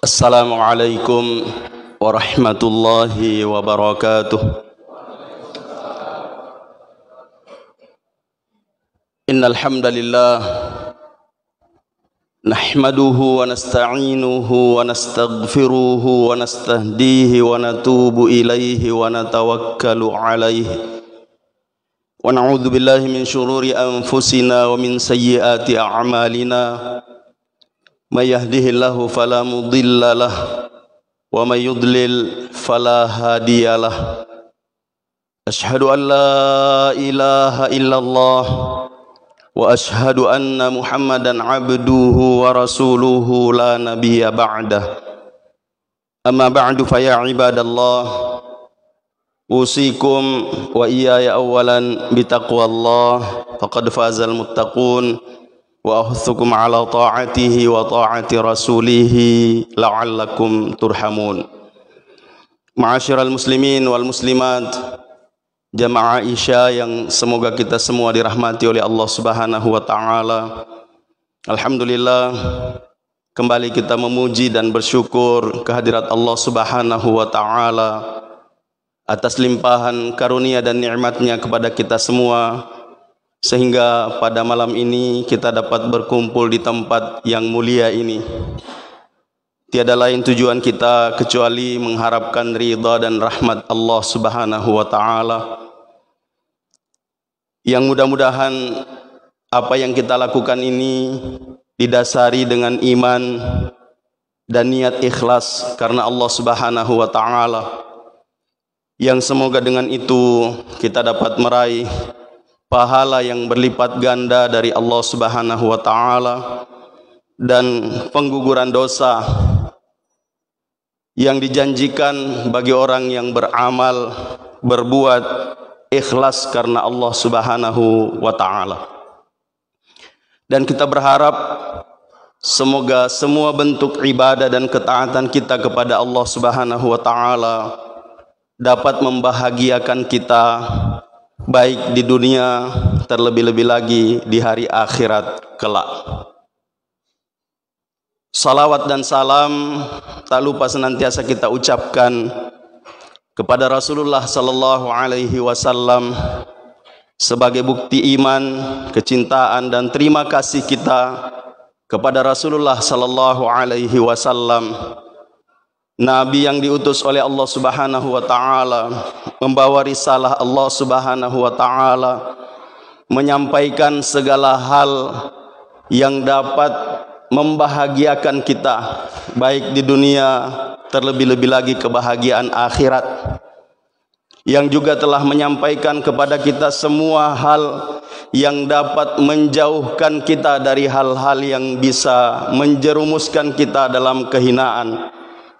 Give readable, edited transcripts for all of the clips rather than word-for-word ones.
Assalamualaikum warahmatullahi wabarakatuh. Innal hamdalillah nahmaduhu wa nasta'inuhu wa nastaghfiruhu wa nastahdihi wa natubu ilaihi wa natawakkalu alaihi wa na'udzu billahi min syururi anfusina wa min sayyiati a'malina. May yahdihillahu fala mudilla lahu wa may yudlil fala hadiyalah. Asyhadu an la ilaha illallah wa asyhadu anna Muhammadan abduhu wa rasuluhu la nabiyya ba'dah. Amma ba'du fa ya ibadallah, usikum wa iyaya awalan bitaqwallah faqad fazal muttaqun wa ahuthukum ala ta'atihi wa ta'ati rasulihi la'allakum turhamun. Ma'asyiral muslimin wal muslimat, jamaah Isya yang semoga kita semua dirahmati oleh Allah Subhanahu wa taala. Alhamdulillah, kembali kita memuji dan bersyukur kehadirat Allah Subhanahu wa taala atas limpahan karunia dan nikmatnya kepada kita semua, sehingga pada malam ini kita dapat berkumpul di tempat yang mulia ini. Tiada lain tujuan kita kecuali mengharapkan ridha dan rahmat Allah Subhanahu wa taala, yang mudah-mudahan apa yang kita lakukan ini didasari dengan iman dan niat ikhlas karena Allah Subhanahu wa taala, yang semoga dengan itu kita dapat meraih pahala yang berlipat ganda dari Allah Subhanahu wa taala dan pengguguran dosa yang dijanjikan bagi orang yang beramal berbuat ikhlas karena Allah Subhanahu wa taala. Dan kita berharap semoga semua bentuk ibadah dan ketaatan kita kepada Allah Subhanahu wa taala dapat membahagiakan kita baik di dunia, terlebih-lebih lagi di hari akhirat kelak. Salawat dan salam tak lupa senantiasa kita ucapkan kepada Rasulullah sallallahu alaihi wasallam sebagai bukti iman, kecintaan dan terima kasih kita kepada Rasulullah sallallahu alaihi wasallam, Nabi yang diutus oleh Allah Subhanahu wa taala, membawa risalah Allah Subhanahu wa taala, menyampaikan segala hal yang dapat membahagiakan kita baik di dunia, terlebih-lebih lagi kebahagiaan akhirat, yang juga telah menyampaikan kepada kita semua hal yang dapat menjauhkan kita dari hal-hal yang bisa menjerumuskan kita dalam kehinaan,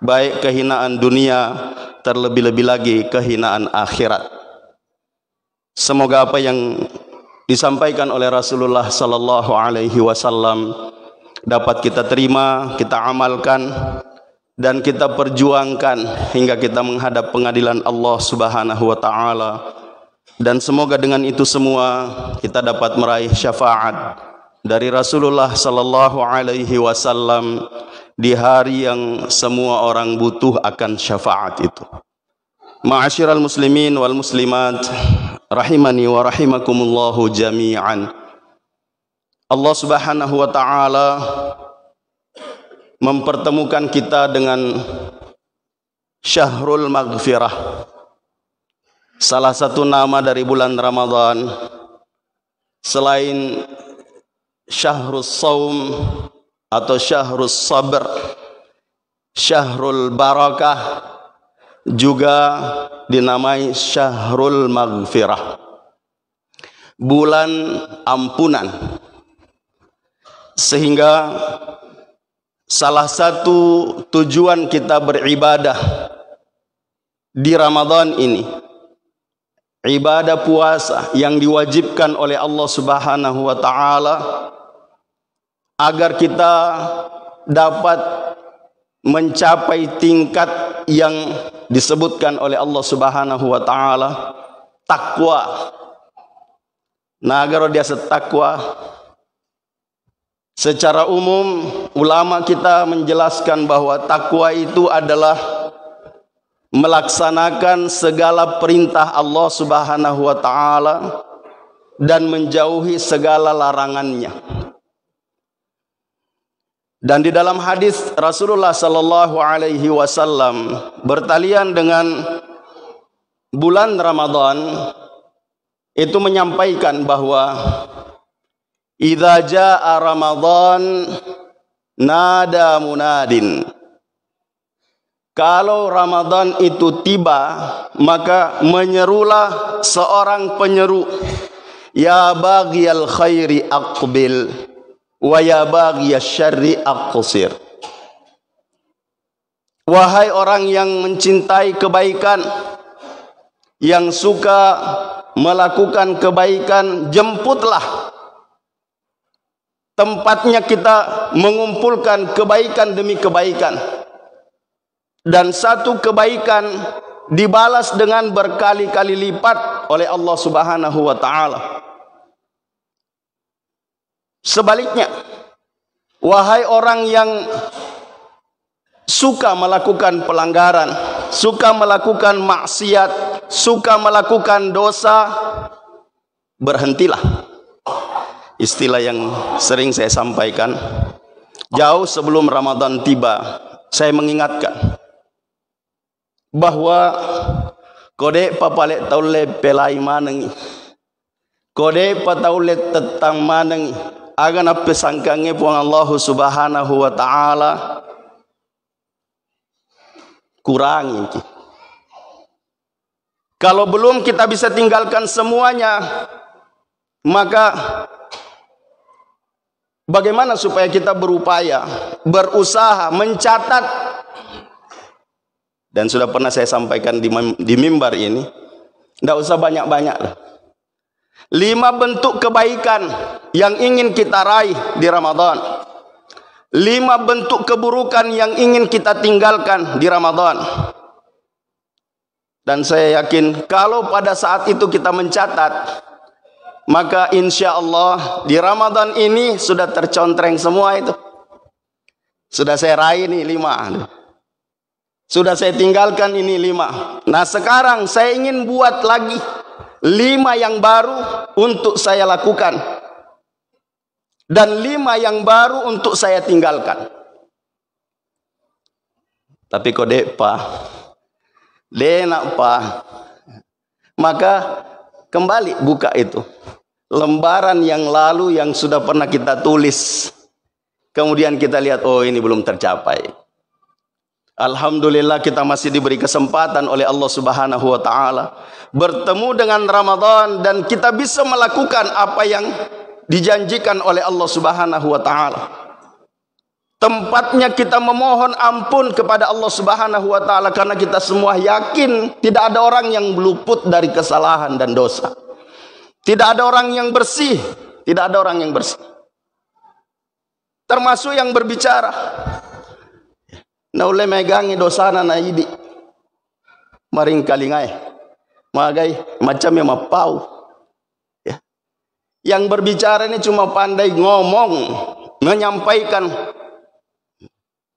baik kehinaan dunia, terlebih-lebih lagi kehinaan akhirat. Semoga apa yang disampaikan oleh Rasulullah sallallahu alaihi wasallam dapat kita terima, kita amalkan dan kita perjuangkan hingga kita menghadap pengadilan Allah Subhanahu wa taala. Dan semoga dengan itu semua kita dapat meraih syafaat dari Rasulullah sallallahu alaihi wasallam di hari yang semua orang butuh akan syafaat itu. Ma'asyiral muslimin wal muslimat, rahimani wa rahimakumullahu jami'an. Allah Subhanahu wa taala mempertemukan kita dengan Syahrul Maghfirah, salah satu nama dari bulan Ramadan selain Syahrus Saum atau Syahrus Sabr, Syahrul Barakah, juga dinamai Syahrul Maghfirah, bulan ampunan. Sehingga salah satu tujuan kita beribadah di Ramadan ini, ibadah puasa yang diwajibkan oleh Allah Subhanahu wa taala, agar kita dapat mencapai tingkat yang disebutkan oleh Allah Subhanahu wa taala, takwa. Nah, agar dia setakwa, Secara umum ulama kita menjelaskan bahwa takwa itu adalah melaksanakan segala perintah Allah Subhanahu wa taala dan menjauhi segala larangannya. Dan di dalam hadis Rasulullah sallallahu alaihi wasallam bertalian dengan bulan Ramadan itu menyampaikan bahwa idza jaa Ramadan nada munadin. Kalau Ramadan itu tiba, maka menyerulah seorang penyeru, ya baghiyal khairi aqbil wa ya baghiyasy syarri aqsir. Wahai orang yang mencintai kebaikan, yang suka melakukan kebaikan, jemputlah. Tempatnya kita mengumpulkan kebaikan demi kebaikan. Dan satu kebaikan dibalas dengan berkali-kali lipat oleh Allah Subhanahu wa taala. Sebaliknya, wahai orang yang suka melakukan pelanggaran, suka melakukan maksiat, suka melakukan dosa, berhentilah. Istilah yang sering saya sampaikan, jauh sebelum Ramadan tiba, saya mengingatkan bahwa kode papalek taule pelai manengi, kode pataule tetang manengi, agan apa sangkange puang Allah Subhanahu wa taala kurangi. Kalau belum kita bisa tinggalkan semuanya, maka bagaimana supaya kita berupaya, berusaha, mencatat. Dan sudah pernah saya sampaikan di mimbar ini, tidak usah banyak-banyak. 5 bentuk kebaikan yang ingin kita raih di Ramadan. 5 bentuk keburukan yang ingin kita tinggalkan di Ramadan. Dan saya yakin kalau pada saat itu kita mencatat, maka insya Allah di Ramadan ini sudah tercontreng semua itu. Sudah saya raih nih 5. Sudah saya tinggalkan ini 5. Nah sekarang saya ingin buat lagi 5 yang baru untuk saya lakukan. Dan 5 yang baru untuk saya tinggalkan. Tapi kode pak, lenak pak, maka kembali buka itu. Lembaran yang lalu yang sudah pernah kita tulis. Kemudian kita lihat, oh ini belum tercapai. Alhamdulillah kita masih diberi kesempatan oleh Allah Subhanahu wa taala bertemu dengan Ramadan dan kita bisa melakukan apa yang dijanjikan oleh Allah Subhanahu wa taala. Tempatnya kita memohon ampun kepada Allah Subhanahu wa taala karena kita semua yakin tidak ada orang yang luput dari kesalahan dan dosa. Tidak ada orang yang bersih, tidak ada orang yang bersih. Termasuk yang berbicara. Na ule megangi dosana na idi maring kalingai magai macam yang mapau ya. Yang berbicara ini cuma pandai ngomong, menyampaikan.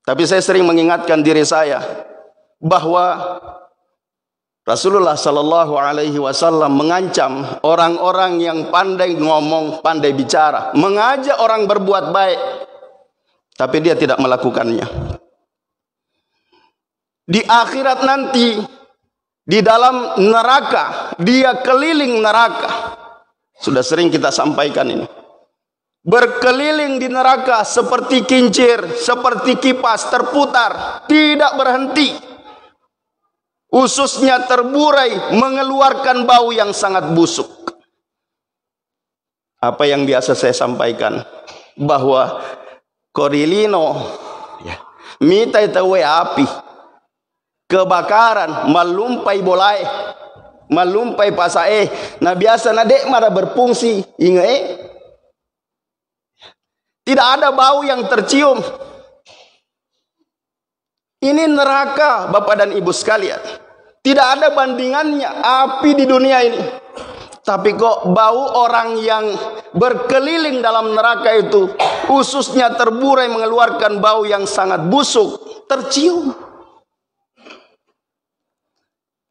Tapi saya sering mengingatkan diri saya bahwa Rasulullah sallallahu alaihi wasallam mengancam orang-orang yang pandai ngomong, pandai bicara, mengajak orang berbuat baik tapi dia tidak melakukannya. Di akhirat nanti, di dalam neraka, dia keliling neraka. Sudah sering kita sampaikan ini. Berkeliling di neraka seperti kincir, seperti kipas terputar, tidak berhenti. Ususnya terburai, mengeluarkan bau yang sangat busuk. Apa yang biasa saya sampaikan, bahwa korilino, ya, mita itawe api. Kebakaran, malumpai bolai, malumpai pasae. Nah biasa na dek mara berfungsi, inge. Tidak ada bau yang tercium. Ini neraka, Bapak dan Ibu sekalian. Tidak ada bandingannya api di dunia ini. Tapi kok bau orang yang berkeliling dalam neraka itu ususnya terburai mengeluarkan bau yang sangat busuk, tercium.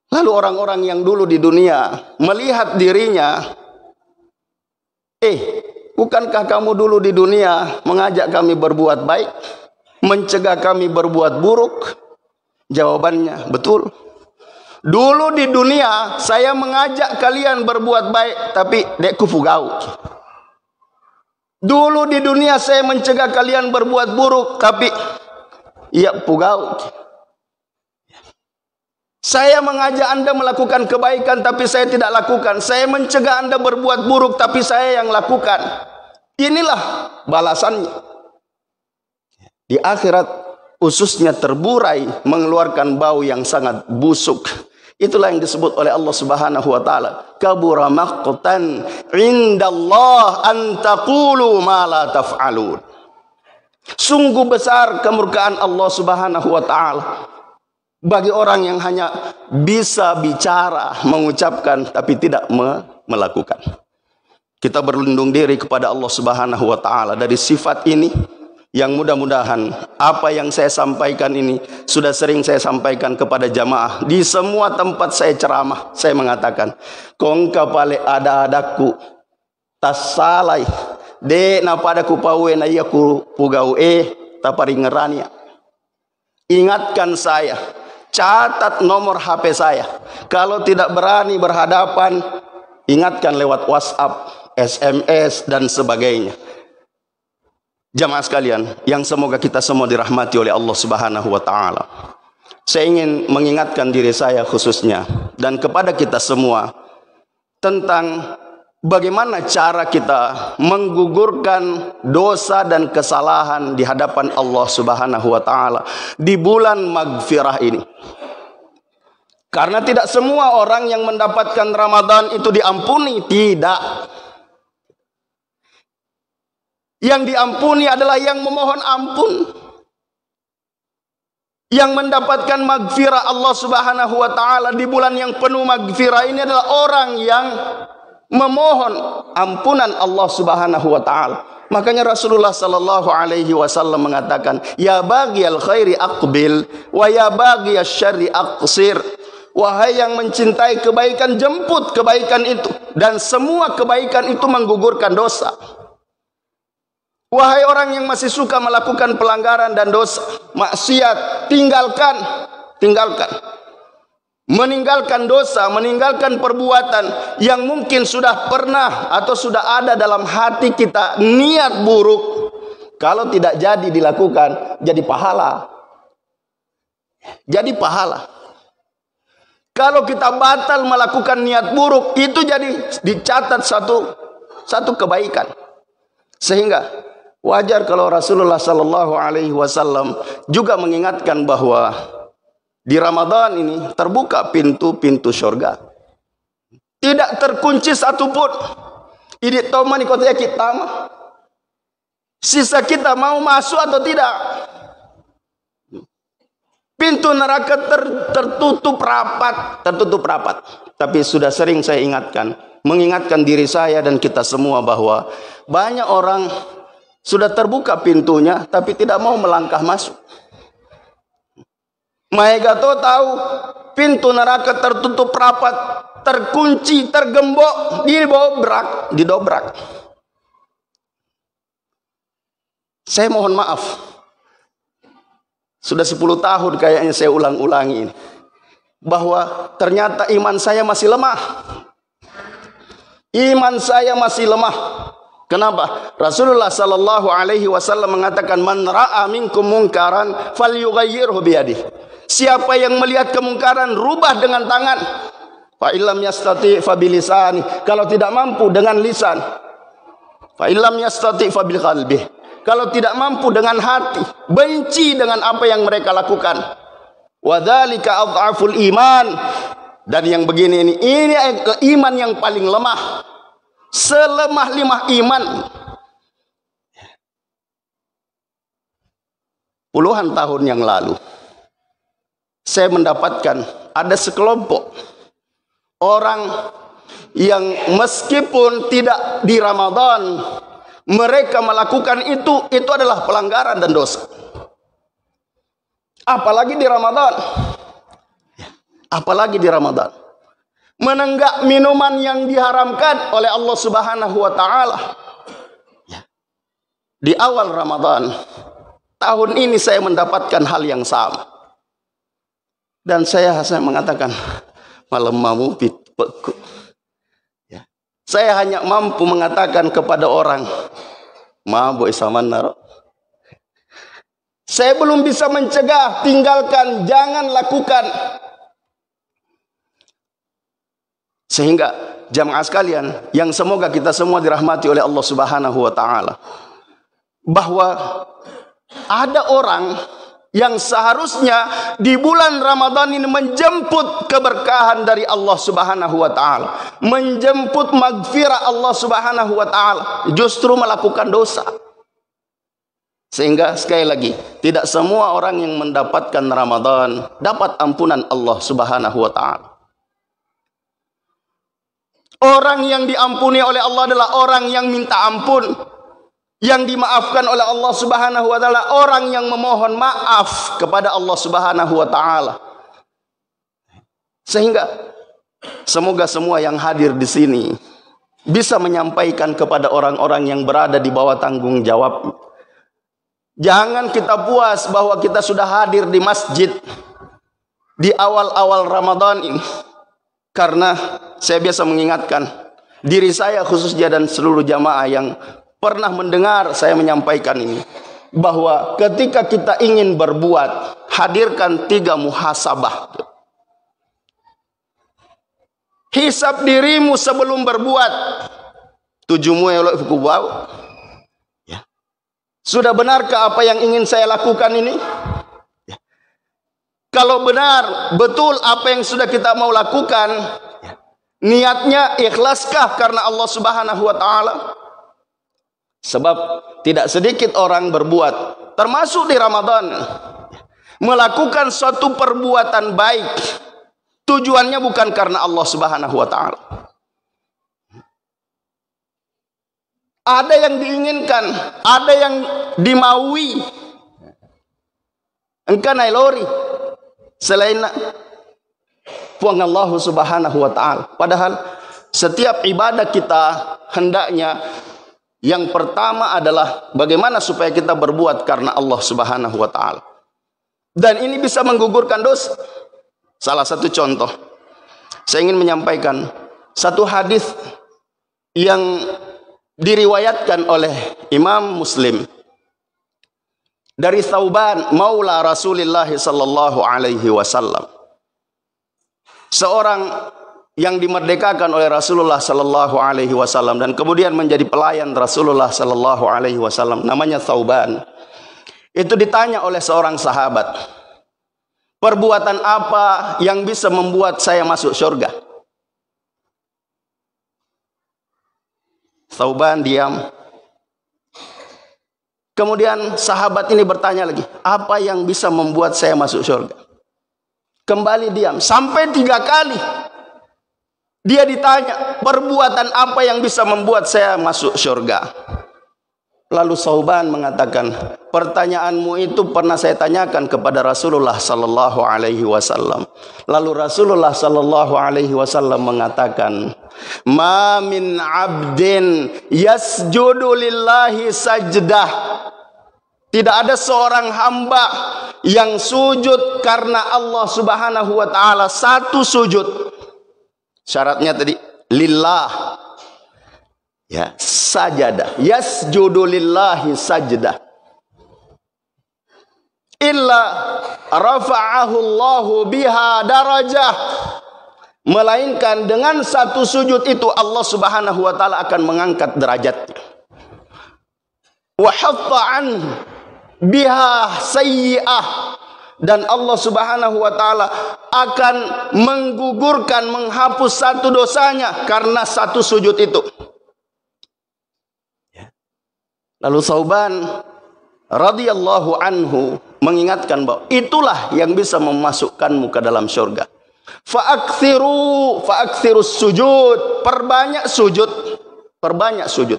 Lalu orang-orang yang dulu di dunia melihat dirinya, bukankah kamu dulu di dunia mengajak kami berbuat baik, mencegah kami berbuat buruk? Jawabannya, betul. Dulu di dunia saya mengajak kalian berbuat baik, tapi dek kufugau. Dulu di dunia saya mencegah kalian berbuat buruk, tapi iya pugau. Saya mengajak Anda melakukan kebaikan, tapi saya tidak lakukan. Saya mencegah Anda berbuat buruk, tapi saya yang lakukan. Inilah balasannya. Di akhirat ususnya terburai mengeluarkan bau yang sangat busuk. Itulah yang disebut oleh Allah Subhanahu wa taala, kabura maqtan indallah an taqulu ma la taf'alun. Sungguh besar kemurkaan Allah Subhanahu wa taala bagi orang yang hanya bisa bicara, mengucapkan tapi tidak melakukan. Kita berlindung diri kepada Allah Subhanahu wa taala dari sifat ini, yang mudah-mudahan apa yang saya sampaikan ini sudah sering saya sampaikan kepada jamaah. Di semua tempat saya ceramah, saya mengatakan, kongka pale ada-adaku tasalai de na pada ku pawe na iya ku pugau tapari ngerania. Ingatkan saya, catat nomor HP saya. Kalau tidak berani berhadapan, ingatkan lewat WhatsApp, SMS dan sebagainya. Jamaah sekalian, yang semoga kita semua dirahmati oleh Allah Subhanahu wa taala. Saya ingin mengingatkan diri saya khususnya dan kepada kita semua tentang bagaimana cara kita menggugurkan dosa dan kesalahan di hadapan Allah Subhanahu wa taala di bulan Maghfirah ini. Karena tidak semua orang yang mendapatkan Ramadan itu diampuni, tidak. Yang diampuni adalah yang memohon ampun, yang mendapatkan maghfirah Allah Subhanahu wa taala di bulan yang penuh maghfirah ini adalah orang yang memohon ampunan Allah Subhanahu wa taala. Makanya Rasulullah sallallahu alaihi wasallam mengatakan, ya baghiyal khairi aqbil wa ya baghiyasy syarri aqsir. Wahai yang mencintai kebaikan, jemput kebaikan itu, dan semua kebaikan itu menggugurkan dosa. Wahai orang yang masih suka melakukan pelanggaran dan dosa, maksiat, tinggalkan. Meninggalkan dosa, meninggalkan perbuatan yang mungkin sudah pernah atau sudah ada dalam hati kita niat buruk. Kalau tidak jadi dilakukan, jadi pahala. Jadi pahala. Kalau kita batal melakukan niat buruk, itu jadi dicatat satu kebaikan. Sehingga wajar kalau Rasulullah sallallahu alaihi wasallam juga mengingatkan bahwa di Ramadan ini terbuka pintu-pintu surga. Tidak terkunci satupun. Ini tomani kota kita mah. Sisa kita mau masuk atau tidak. Pintu neraka tertutup rapat. Tapi sudah sering saya mengingatkan diri saya dan kita semua bahwa banyak orang sudah terbuka pintunya, tapi tidak mau melangkah masuk. Mereka tahu pintu neraka tertutup rapat, terkunci, tergembok, didobrak. Saya mohon maaf. Sudah 10 tahun kayaknya saya ulang-ulangi ini. Bahwa ternyata iman saya masih lemah. Iman saya masih lemah. Kenapa? Rasulullah sallallahu alaihi wasallam mengatakan, man ra'a minkum munkaran falyughayyirhu biyadihi. Siapa yang melihat kemungkaran, rubah dengan tangan. Fa illam yastati fa bilisani. Kalau tidak mampu dengan lisan. Fa illam yastati fa bil qalbi. Kalau tidak mampu dengan hati, benci dengan apa yang mereka lakukan. Wa dzalika adhaful iman. Dan yang begini ini iman yang paling lemah. Selemah-lemah iman. Puluhan tahun yang lalu saya mendapatkan ada sekelompok orang yang meskipun tidak di Ramadan, mereka melakukan itu adalah pelanggaran dan dosa. Apalagi di Ramadan. Apalagi di Ramadan. Menenggak minuman yang diharamkan oleh Allah Subhanahu wa taala. Di awal Ramadan tahun ini saya mendapatkan hal yang sama. Dan saya mengatakan malam mau pitpeku. Ya. Saya hanya mampu mengatakan kepada orang, mabuk saman naro. Saya belum bisa mencegah, tinggalkan, jangan lakukan. Sehingga jamaah sekalian, yang semoga kita semua dirahmati oleh Allah Subhanahu wa taala, bahwa ada orang yang seharusnya di bulan Ramadan ini menjemput keberkahan dari Allah Subhanahu wa taala, menjemput magfirah Allah Subhanahu wa taala, justru melakukan dosa. Sehingga sekali lagi, tidak semua orang yang mendapatkan Ramadan dapat ampunan Allah Subhanahu wa taala. Orang yang diampuni oleh Allah adalah orang yang minta ampun. Yang dimaafkan oleh Allah Subhanahu wa taala orang yang memohon maaf kepada Allah Subhanahu wa taala. Sehingga semoga semua yang hadir di sini bisa menyampaikan kepada orang-orang yang berada di bawah tanggung jawab. Jangan kita puas bahwa kita sudah hadir di masjid di awal-awal Ramadan ini. Karena saya biasa mengingatkan diri saya khususnya dan seluruh jamaah yang pernah mendengar saya menyampaikan ini, bahwa ketika kita ingin berbuat, hadirkan 3 muhasabah. Hisab dirimu sebelum berbuat. Tujumu ya. Sudah benarkah apa yang ingin saya lakukan ini? Ya. Kalau benar, betul apa yang sudah kita mau lakukan, ya. Niatnya ikhlaskah karena Allah Subhanahu wa taala? Sebab tidak sedikit orang berbuat, termasuk di Ramadan, melakukan suatu perbuatan baik, tujuannya bukan karena Allah Subhanahu wa taala. Ada yang diinginkan, ada yang dimaui. Engkau nailori selain puang Allah Subhanahu wa taala. Padahal setiap ibadah kita hendaknya yang pertama adalah bagaimana supaya kita berbuat karena Allah Subhanahu wa taala. Dan ini bisa menggugurkan dosa. Salah satu contoh, saya ingin menyampaikan satu hadis yang diriwayatkan oleh Imam Muslim dari Thauban maula Rasulullah sallallahu alaihi wasallam. Seorang yang dimerdekakan oleh Rasulullah sallallahu alaihi wasallam dan kemudian menjadi pelayan Rasulullah sallallahu alaihi wasallam, namanya Thauban. Itu ditanya oleh seorang sahabat, perbuatan apa yang bisa membuat saya masuk surga? Thauban diam. Kemudian sahabat ini bertanya lagi, apa yang bisa membuat saya masuk surga? Kembali diam sampai 3 kali. Dia ditanya, perbuatan apa yang bisa membuat saya masuk surga? Lalu Thauban mengatakan, pertanyaanmu itu pernah saya tanyakan kepada Rasulullah sallallahu alaihi wasallam. Lalu Rasulullah sallallahu alaihi wasallam mengatakan, ma min abdin yasjudu lillahi sajdah. Tidak ada seorang hamba yang sujud karena Allah Subhanahu wa taala, satu sujud. Syaratnya tadi lillah. Ya, sajadah. Yasjudu lillahi sajdah. Illa rafa'ahu Allahu biha darajah. Melainkan dengan satu sujud itu Allah Subhanahu wa taala akan mengangkat derajatnya. Wa hatta an biha sayyi'ah. Dan Allah Subhanahu wa taala akan menggugurkan, menghapus satu dosanya karena satu sujud itu. Lalu Thauban radhiyallahu anhu mengingatkan bahwa itulah yang bisa memasukkanmu ke dalam surga. Fa'aktsirus sujud, perbanyak sujud, perbanyak sujud.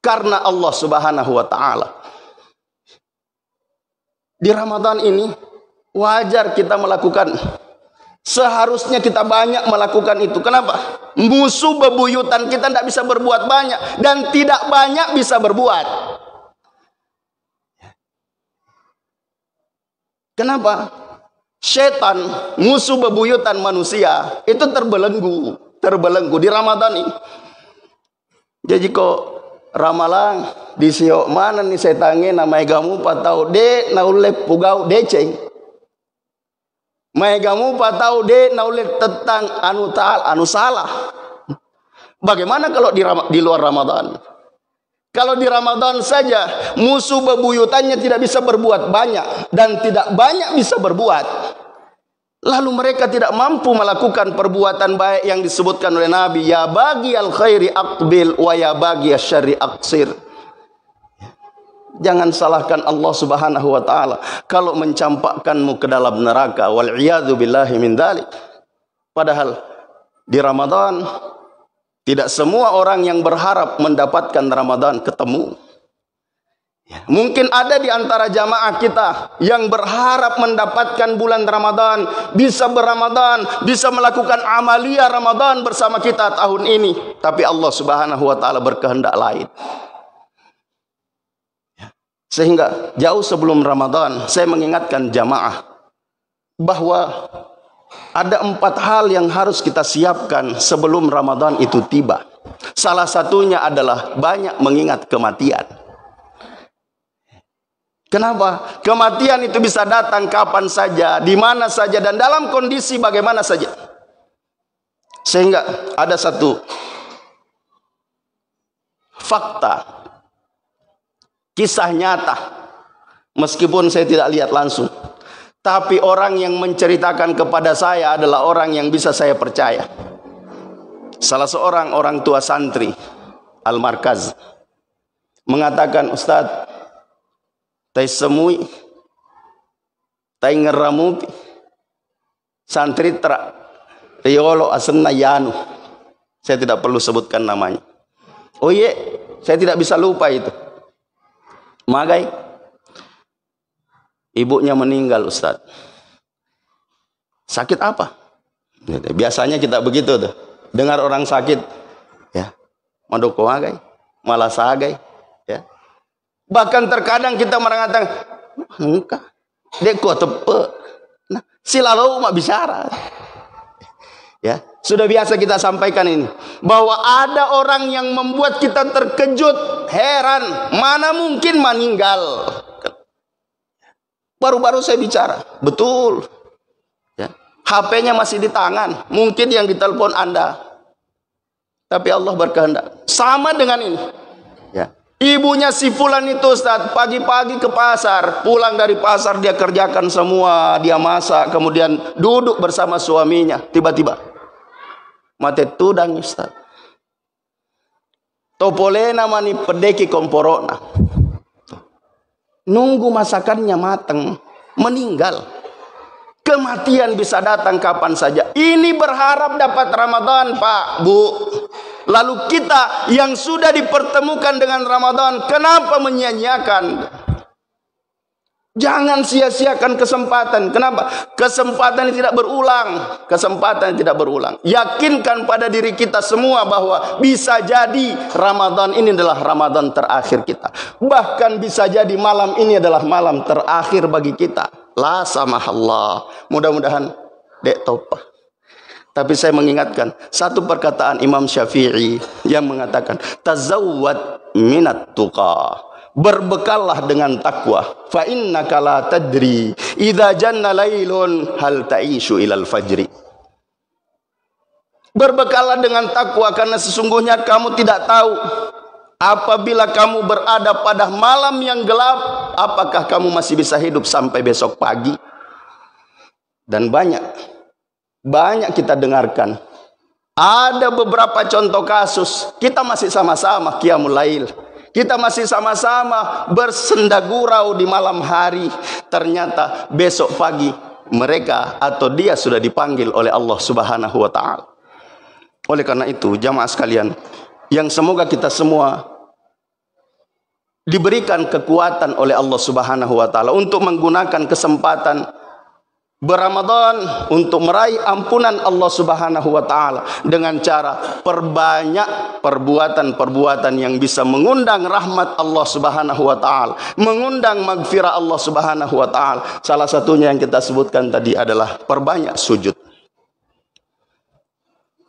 karena Allah Subhanahu wa taala. Di Ramadan ini wajar kita melakukan, seharusnya kita banyak melakukan itu. Kenapa? Musuh bebuyutan kita tidak bisa berbuat banyak, dan tidak banyak bisa berbuat. Kenapa? Setan, musuh bebuyutan manusia, itu terbelenggu di Ramadan ini. Jadi kok ramalan di siok mana nih setange namanya kamu patau de naulek pugau deceng. Mai kamu patau de naulek tentang anu salah. Bagaimana kalau di luar Ramadan? Kalau di Ramadan saja musuh bebuyutannya tidak bisa berbuat banyak dan tidak banyak bisa berbuat. Lalu mereka tidak mampu melakukan perbuatan baik yang disebutkan oleh Nabi, ya bagi al khairi aqbil wa ya bagi asyarri aqsir. Jangan salahkan Allah Subhanahu wa taala kalau mencampakkanmu ke dalam neraka, wal iyadu billahi min dzalik. Padahal di Ramadan tidak semua orang yang berharap mendapatkan Ramadan ketemu. Mungkin ada di antara jamaah kita yang berharap mendapatkan bulan Ramadan, bisa berRamadan, bisa melakukan amalia Ramadan bersama kita tahun ini. Tapi Allah Subhanahu wa taala berkehendak lain. Sehingga jauh sebelum Ramadan saya mengingatkan jamaah bahwa ada 4 hal yang harus kita siapkan sebelum Ramadan itu tiba. Salah satunya adalah banyak mengingat kematian. Kenapa? Kematian itu bisa datang kapan saja, di mana saja, dan dalam kondisi bagaimana saja. Sehingga ada satu fakta, kisah nyata, meskipun saya tidak lihat langsung, tapi orang yang menceritakan kepada saya adalah orang yang bisa saya percaya. Salah seorang orang tua santri Al-Markaz mengatakan, Ustadz, tai semui, tai ngeramu, santri tra, riolo asenna yanu. Saya tidak perlu sebutkan namanya. Oh iya, saya tidak bisa lupa itu. Magai, ibunya meninggal Ustaz. Sakit apa? Biasanya kita begitu tuh. Dengar orang sakit, ya, madoko magai, malah sagai, ya. Bahkan terkadang kita mengatakan, engkau, dek kuat tepe. Nah, silalau mak bicara. Ya, sudah biasa kita sampaikan ini, bahwa ada orang yang membuat kita terkejut, heran, mana mungkin meninggal. Baru-baru saya bicara, betul. Ya, HP-nya masih di tangan, mungkin yang ditelepon Anda. Tapi Allah berkehendak. Sama dengan ini. Ya. Ibunya si fulan itu Ustaz, pagi-pagi ke pasar, pulang dari pasar dia kerjakan semua, dia masak, kemudian duduk bersama suaminya, tiba-tiba mate tudang Ustaz. Topolena mani pedeki komporona. Nunggu masakannya matang, meninggal. Kematian bisa datang kapan saja. Ini berharap dapat Ramadan, Pak, Bu. Lalu kita yang sudah dipertemukan dengan Ramadan, kenapa menyia-nyiakan? Jangan sia-siakan kesempatan. Kenapa? Kesempatan tidak berulang. Kesempatan tidak berulang. Yakinkan pada diri kita semua bahwa bisa jadi Ramadan ini adalah Ramadan terakhir kita. Bahkan bisa jadi malam ini adalah malam terakhir bagi kita. La samahallah. Mudah-mudahan dek topah. Tapi saya mengingatkan satu perkataan Imam Syafi'i yang mengatakan, tazawwad minat tuqa. Berbekallah dengan takwa. Fa innaka la tadri idza janna lailun hal ta'ishu ilal fajri. Berbekallah dengan takwa, karena sesungguhnya kamu tidak tahu apabila kamu berada pada malam yang gelap, apakah kamu masih bisa hidup sampai besok pagi. Dan banyak kita dengarkan, ada beberapa contoh kasus kita masih sama-sama qiyamul lail, kita masih sama-sama bersendagurau di malam hari, ternyata besok pagi mereka atau dia sudah dipanggil oleh Allah Subhanahu wa taala. Oleh karena itu, jamaah sekalian, yang semoga kita semua diberikan kekuatan oleh Allah Subhanahu wa taala untuk menggunakan kesempatan berRamadan untuk meraih ampunan Allah Subhanahu wa taala dengan cara perbanyak perbuatan-perbuatan yang bisa mengundang rahmat Allah Subhanahu wa taala, mengundang magfirah Allah Subhanahu wa taala. Salah satunya yang kita sebutkan tadi adalah perbanyak sujud.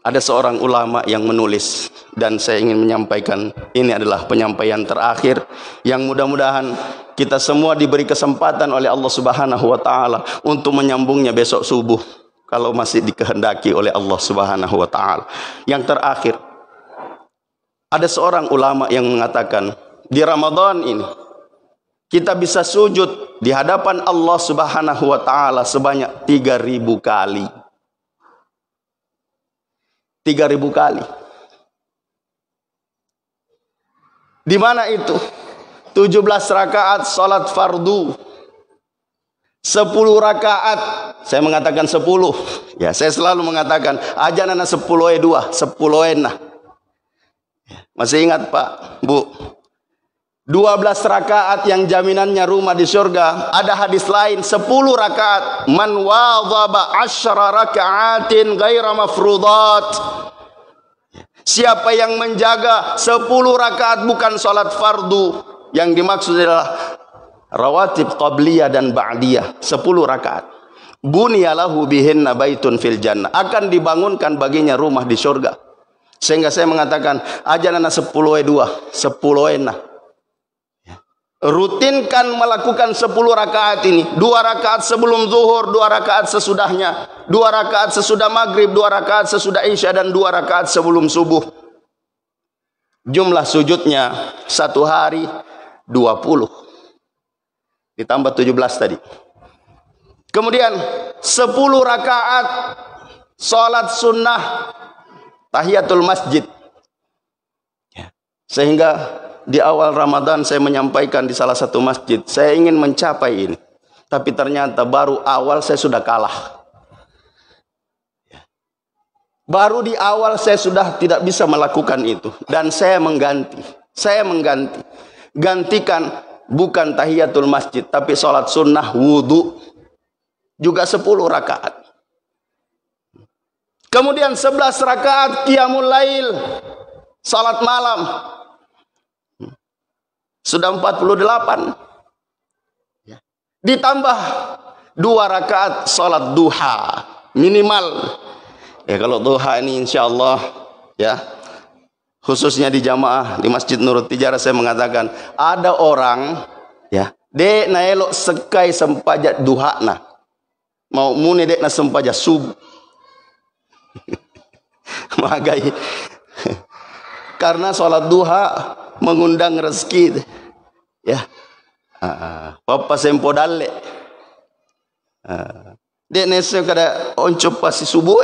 Ada seorang ulama yang menulis, dan saya ingin menyampaikan, ini adalah penyampaian terakhir yang mudah-mudahan kita semua diberi kesempatan oleh Allah Subhanahu wa taala untuk menyambungnya besok subuh kalau masih dikehendaki oleh Allah Subhanahu wa taala. Yang terakhir, ada seorang ulama yang mengatakan, di Ramadan ini kita bisa sujud di hadapan Allah Subhanahu wa taala sebanyak 3.000 kali. 3.000 kali. Di mana itu? 17 rakaat salat fardu. 10 rakaat. Saya mengatakan 10. Ya, saya selalu mengatakan ajanana 10 2, 10 nah. Masih ingat Pak, Bu? 12 rakaat yang jaminannya rumah di surga. Ada hadis lain 10 rakaat. Man wadhaba 10 rakaatin ghaira mafrudat. Siapa yang menjaga 10 rakaat bukan salat fardu, yang dimaksud adalah rawatib qabliyah dan ba'diyah, 10 rakaat. Bunyalahu bihinna baitun fil jannah, akan dibangunkan baginya rumah di surga. Sehingga saya mengatakan ajanana 10 2, 10 nah. Rutinkan melakukan 10 rakaat ini. 2 rakaat sebelum zuhur, 2 rakaat sesudahnya, 2 rakaat sesudah maghrib, 2 rakaat sesudah isya, dan 2 rakaat sebelum subuh. Jumlah sujudnya satu hari 20. Ditambah 17 tadi. Kemudian 10 rakaat salat sunnah tahiyatul masjid. Sehingga di awal Ramadan saya menyampaikan di salah satu masjid, saya ingin mencapai ini, tapi ternyata baru awal saya sudah kalah. Baru di awal saya sudah tidak bisa melakukan itu, dan saya mengganti. Gantikan bukan tahiyatul masjid, tapi sholat sunnah wudu, juga 10 rakaat. Kemudian 11 rakaat qiyamul lail, salat malam. Sudah 48. Ditambah 2 rakaat salat duha minimal. Ya, kalau duha ini insya Allah, ya, khususnya di jamaah di Masjid Nurut Tijarah, saya mengatakan ada orang, ya, dek na elok sekai sempajak duha na, mau mune dek na sempajak subuh. Magai. Karena sholat duha mengundang rezeki, ya. Papa sempo dalle. Dek nese kada oncop pasti subuh,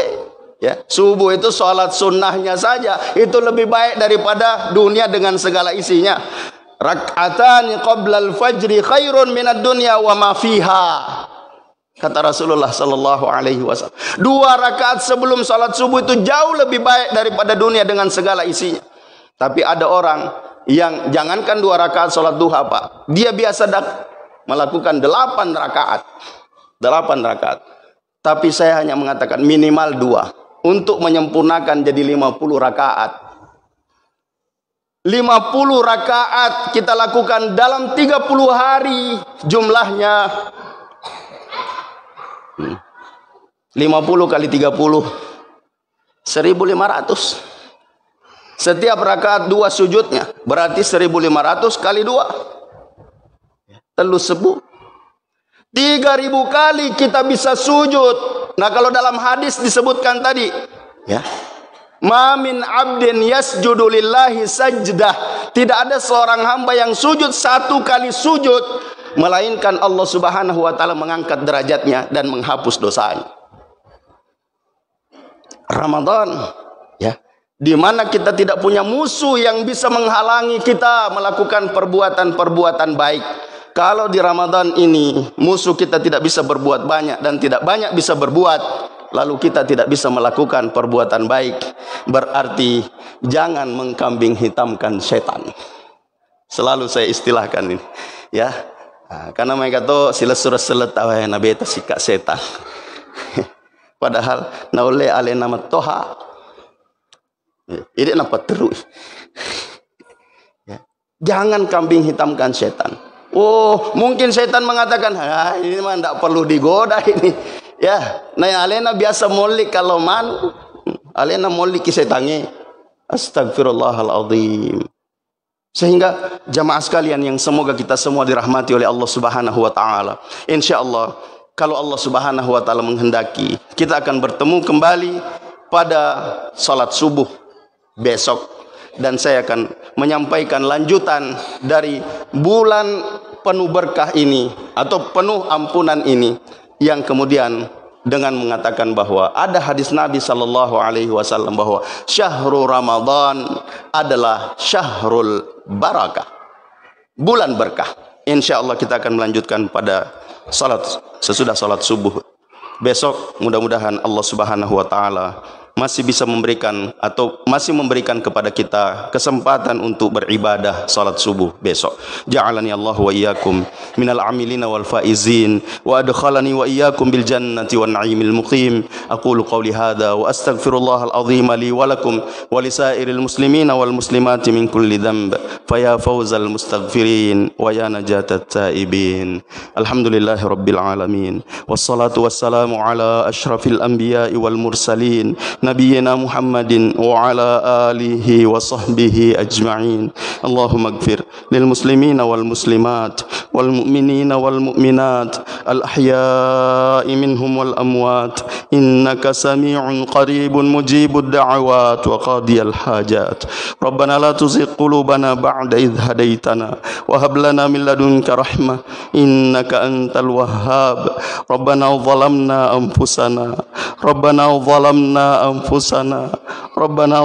ya. Subuh itu sholat sunnahnya saja itu lebih baik daripada dunia dengan segala isinya. Rak'atan qabla al-fajri khairun minad dunya wa ma fiha. Kata Rasulullah sallallahu alaihi wasallam. 2 rakaat sebelum salat subuh itu jauh lebih baik daripada dunia dengan segala isinya. Tapi ada orang yang jangankan 2 rakaat salat duha, Pak, dia biasa melakukan 8 rakaat. 8 rakaat. Tapi saya hanya mengatakan minimal 2 untuk menyempurnakan jadi 50 rakaat. 50 rakaat kita lakukan dalam 30 hari, jumlahnya 50 kali 30 1.500. Setiap rakaat 2 sujudnya berarti 1.500 kali 2 telus sebu. 3.000 kali kita bisa sujud. Nah, kalau dalam hadis disebutkan tadi, ya, ma min abdin yasjudu lillahi sajdah, tidak ada seorang hamba yang sujud 1 kali sujud melainkan Allah Subhanahu wa taala mengangkat derajatnya dan menghapus dosanya. Ramadan, ya, di mana kita tidak punya musuh yang bisa menghalangi kita melakukan perbuatan-perbuatan baik. Kalau di Ramadan ini musuh kita tidak bisa berbuat banyak dan tidak banyak bisa berbuat, lalu kita tidak bisa melakukan perbuatan baik, berarti jangan mengkambing hitamkan setan. Selalu saya istilahkan ini, ya. Nah, karena mereka tuh sila surah selet awal nabi itu sikak setan. Padahal naule ale nama toha. Ini apa terus? Ya. Jangan kambing hitamkan setan. Oh, mungkin setan mengatakan, ini mah tidak perlu digoda ini. Ya, nah alena biasa molik kalau man, alena molik setange. Astagfirullahaladzim. Sehingga jamaah sekalian yang semoga kita semua dirahmati oleh Allah Subhanahu wa taala. Insyaallah kalau Allah Subhanahu wa taala menghendaki, kita akan bertemu kembali pada salat subuh besok, dan saya akan menyampaikan lanjutan dari bulan penuh berkah ini atau penuh ampunan ini, yang kemudian dengan mengatakan bahwa ada hadis Nabi sallallahu alaihi wasallam bahwa syahrul Ramadan adalah syahrul barakah, bulan berkah. Insyaallah kita akan melanjutkan pada sesudah salat subuh besok. Mudah-mudahan Allah Subhanahu wa taala masih bisa memberikan atau masih memberikan kepada kita kesempatan untuk beribadah salat subuh besok. Ja'alani Allah wa iyyakum minal amilina wal faizin wa adkhalani wa iyyakum bil jannati wan na'imil muqim. Aqulu qawli hadha wa astaghfirullahal azim li wa lakum wa lisairil muslimina wal muslimati min kulli dhanb. Fa ya fawzal mustaghfirin wa ya najatat taibin. Alhamdulillahi rabbil alamin. Wassalatu wassalamu ala asyrafil anbiya'i wal mursalin نبينا محمد وعلى آله وصحبه أجمعين. اللهم اغفر للمسلمين والمسلمات والمؤمنين والمؤمنات الأحياء منهم والأموات إنك سميع قريب مجيب الدعوات وقاضي الحاجات. ربنا لا تزغ قلوبنا بعد إذ هديتنا وهب لنا من لدنك رحمة إنك أنت الوهاب. ربنا ظلمنا أنفسنا ربنا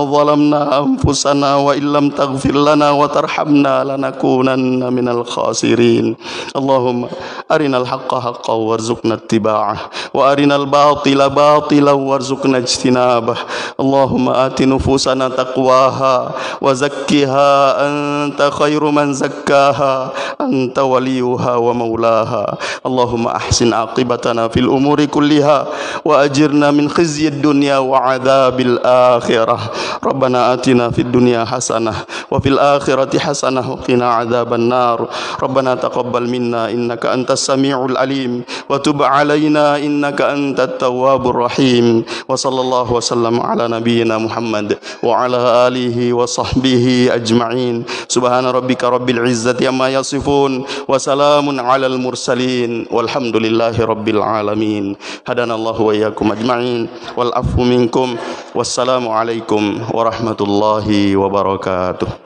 ظلمنا أنفسنا وإن لم تغفر لنا وترحمنا لنكونن من الخاسرين. اللهم أرنا الحق حقا وارزقنا اتباعه وأرنا الباطل باطلا وارزقنا اجتنابه. اللهم آت نفوسنا تقواها وزكها أنت خير من زكاها أنت وليها ومولاها. اللهم أحسن عاقبتنا في الأمور كلها وأجرنا من خزي الدنيا وعذاب الآخرة. ربنا آتنا في الدنيا حسنة وفي الآخرة حسنة وقنا عذاب النار. ربنا تقبل منا إنك أنت السميع العليم وتب علينا إنك أنت التواب الرحيم. وصلى الله وسلم على نبينا محمد وعلى آله وصحبه أجمعين. سبحان ربك رب العزة عما يصفون وسلام على المرسلين والحمد لله رب العالمين. هدانا الله وإياكم أجمعين والعفو منكم والسلام عليكم ورحمة الله وبركاته.